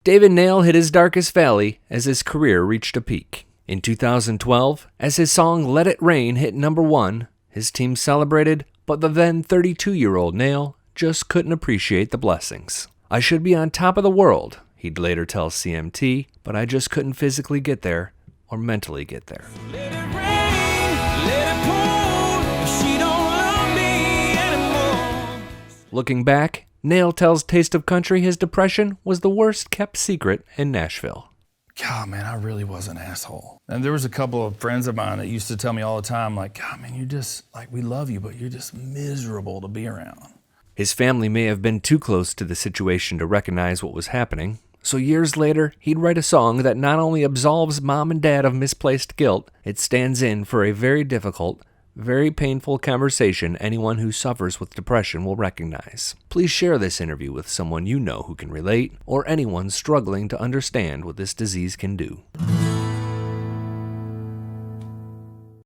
David Nail hit his darkest valley as his career reached a peak. In 2012, as his song Let It Rain hit number 1, his team celebrated, but the then 32-year-old Nail just couldn't appreciate the blessings. "I should be on top of the world," he'd later tell CMT, "but I just couldn't physically get there or mentally get there." Let it rain, let it pour, she don't love me anymore. Looking back, Nail tells Taste of Country his depression was the worst kept secret in Nashville. God, man, I really was an asshole. And there was a couple of friends of mine that used to tell me all the time, like, God, man, you're just, like, we love you, but you're just miserable to be around. His family may have been too close to the situation to recognize what was happening, so years later, he'd write a song that not only absolves mom and dad of misplaced guilt, it stands in for a very difficult, very painful conversation anyone who suffers with depression will recognize. Please share this interview with someone you know who can relate, or anyone struggling to understand what this disease can do.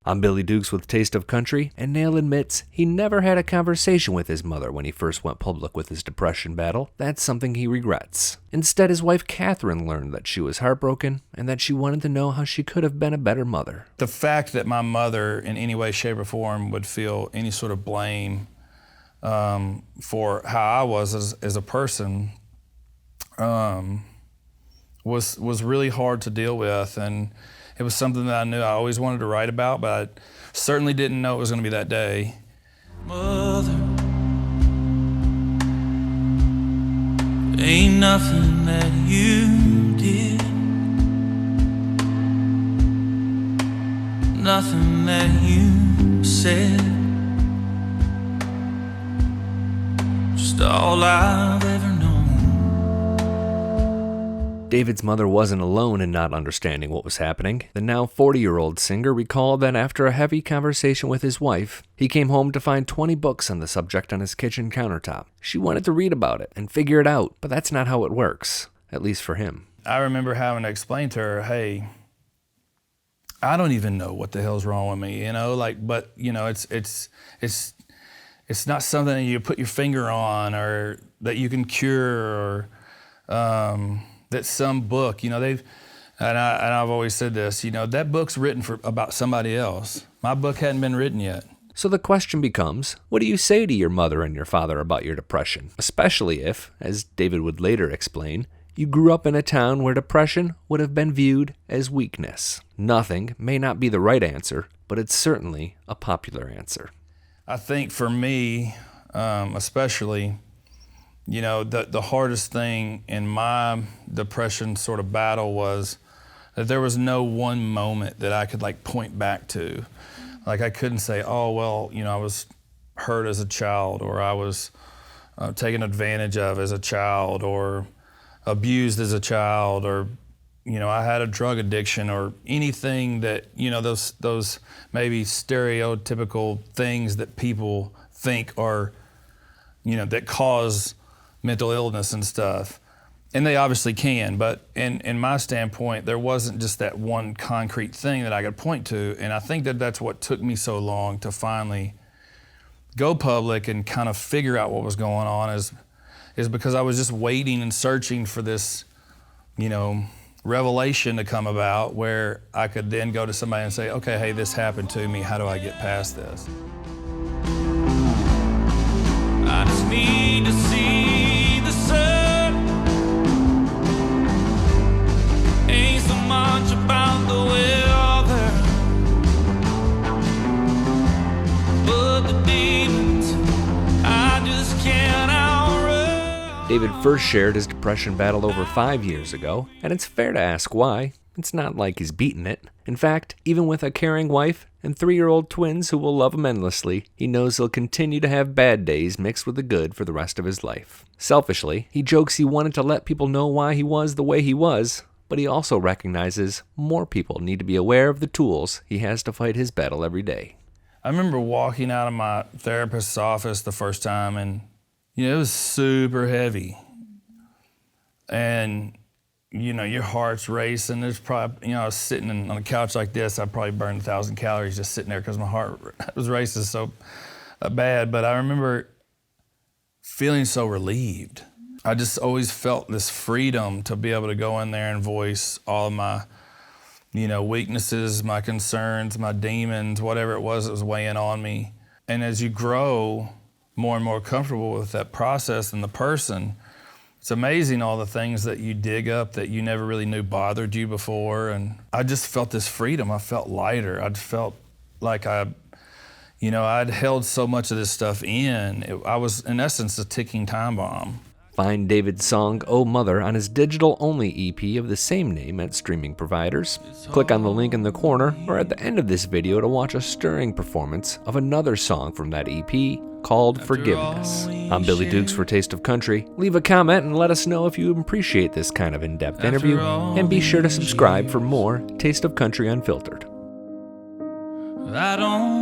I'm Billy Dukes with Taste of Country, and Nail admits he never had a conversation with his mother when he first went public with his depression battle. That's something he regrets. Instead, his wife Catherine learned that she was heartbroken and that she wanted to know how she could have been a better mother. The fact that my mother in any way, shape, or form would feel any sort of blame for how I was as a person was really hard to deal with, and it was something that I knew I always wanted to write about, but I certainly didn't know it was going to be that day. Mother, ain't nothing that you did, nothing that you said, just all I've ever known. David's mother wasn't alone in not understanding what was happening. The now 40-year-old singer recalled that after a heavy conversation with his wife, he came home to find 20 books on the subject on his kitchen countertop. She wanted to read about it and figure it out, but that's not how it works, at least for him. I remember having to explain to her, hey, I don't even know what the hell's wrong with me, but it's not something that you put your finger on or that you can cure or that some book, and I've always said this, that book's written about somebody else. My book hadn't been written yet. So the question becomes, what do you say to your mother and your father about your depression? Especially if, as David would later explain, you grew up in a town where depression would have been viewed as weakness. Nothing may not be the right answer, but it's certainly a popular answer. I think for me, especially, the hardest thing in my depression sort of battle was that there was no one moment that I could point back to. Like I couldn't say, oh, well, I was hurt as a child, or I was taken advantage of as a child, or abused as a child, or, I had a drug addiction, or anything that, those maybe stereotypical things that people think are, that cause mental illness and stuff. And they obviously can, but in my standpoint, there wasn't just that one concrete thing that I could point to. And I think that that's what took me so long to finally go public and kind of figure out what was going on is because I was just waiting and searching for this, revelation to come about where I could then go to somebody and say, okay, hey, this happened to me. How do I get past this? I just need to see the sun. Ain't so much about the weather, but the demons I just can't outrun. David first shared his depression battle over 5 years ago, and it's fair to ask why. It's not like he's beaten it. In fact, even with a caring wife and 3-year-old twins who will love him endlessly, he knows he'll continue to have bad days mixed with the good for the rest of his life. Selfishly, he jokes he wanted to let people know why he was the way he was, but he also recognizes more people need to be aware of the tools he has to fight his battle every day. I remember walking out of my therapist's office the first time, and it was super heavy. And your heart's racing. There's probably, I was sitting on a couch like this, I probably burned 1,000 calories just sitting there because my heart was racing so bad. But I remember feeling so relieved. I just always felt this freedom to be able to go in there and voice all of my, weaknesses, my concerns, my demons, whatever it was that was weighing on me. And as you grow more and more comfortable with that process and the person, it's amazing all the things that you dig up that you never really knew bothered you before. And I just felt this freedom. I felt lighter. I felt like I'd held so much of this stuff in. I was, in essence, a ticking time bomb. Find David's song, Oh Mother, on his digital-only EP of the same name at streaming providers. Click on the link in the corner or at the end of this video to watch a stirring performance of another song from that EP called Forgiveness. I'm Billy Dukes for Taste of Country. Leave a comment and let us know if you appreciate this kind of in-depth interview, and be sure to subscribe for more Taste of Country Unfiltered. I don't